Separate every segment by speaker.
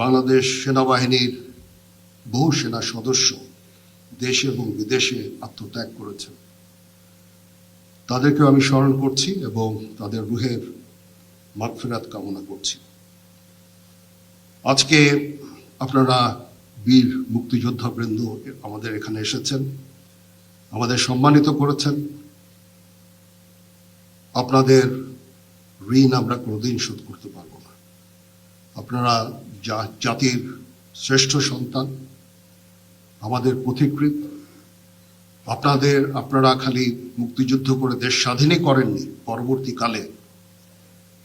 Speaker 1: বাংলাদেশ সেনাবাহিনীর বহু সেনা সদস্য দেশে এবং বিদেশে আত্মত্যাগ করেছেন। তাদেরকেও আমি স্মরণ করছি এবং তাদের রুহের মাগফিরাত কামনা করছি। আজকে আপনারা বীর মুক্তিযোদ্ধা বৃন্দ আমাদের এখানে এসেছেন, আমাদের সম্মানিত করেছেন। আপনাদের ঋণ আমরা কোনোদিন শোধ করতে পারবো না। আপনারা জাতির শ্রেষ্ঠ সন্তান, আমাদের পথিকৃৎ। আপনারা খালি মুক্তিযুদ্ধ করে দেশ স্বাধীনই করেননি, পরবর্তীকালে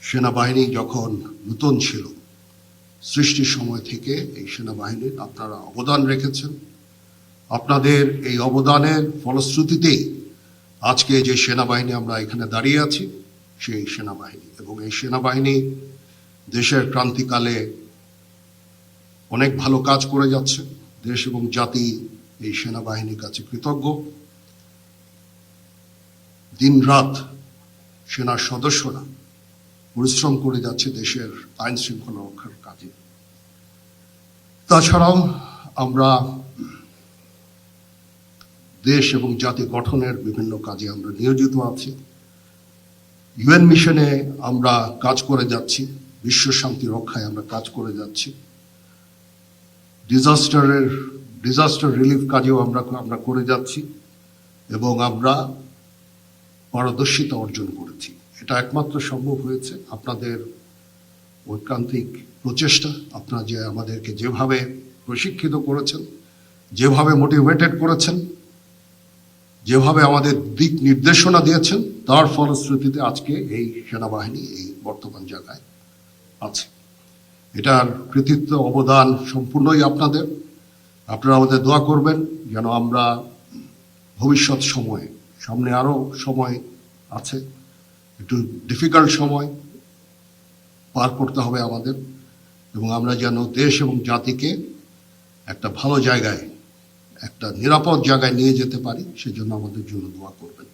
Speaker 1: সেনাবাহিনী যখন নূতন ছিল, সৃষ্টির সময় থেকে এই সেনাবাহিনীর আপনারা অবদান রেখেছেন। আপনাদের এই অবদানের ফলশ্রুতিতেই আজকে যে সেনাবাহিনী আমরা এখানে দাঁড়িয়ে আছি, সেই সেনাবাহিনী, এবং এই সেনাবাহিনী দেশের ক্রান্তিকালে অনেক ভালো কাজ করে যাচ্ছে। দেশ এবং জাতি এই সেনাবাহিনীর কাছে কৃতজ্ঞ। দিনরাত সেনার সদস্যরা পরিশ্রম করে যাচ্ছে দেশের আইন শৃঙ্খলা রক্ষার কাজে। তাছাড়াও আমরা দেশ এবং জাতি গঠনের বিভিন্ন কাজে আমরা নিয়োজিত আছি। ইউএন মিশনে আমরা কাজ করে যাচ্ছি, বিশ্ব শান্তি রক্ষায় আমরা কাজ করে যাচ্ছি। ডিজাস্টার রিলিফ কাজেও আমরা করে যাচ্ছি এবং আমরা পারদর্শিতা অর্জন করেছি। এটা একমাত্র সম্ভব হয়েছে আপনাদের ঐকান্তিক প্রচেষ্টা। আপনারা যে আমাদেরকে যেভাবে প্রশিক্ষিত করেছেন, যেভাবে মোটিভেটেড করেছেন, যেভাবে আমাদের দিক নির্দেশনা দিয়েছেন, তার ফলশ্রুতিতে আজকে এই সেনাবাহিনী এই বর্তমান জায়গায় আছে। এটার কৃতিত্ব অবদান সম্পূর্ণই আপনাদের। আপনারা আমাদের দোয়া করবেন যেন আমরা ভবিষ্যৎ সময়ে, সামনে আরও সময় আছে, একটু ডিফিকাল্ট সময় পার করতে হবে আমাদের, এবং আমরা যেন দেশ এবং জাতিকে একটা ভালো জায়গায়, একটা নিরাপদ জায়গায় নিয়ে যেতে পারি, সেজন্য আমাদের জন্য দোয়া করবেন।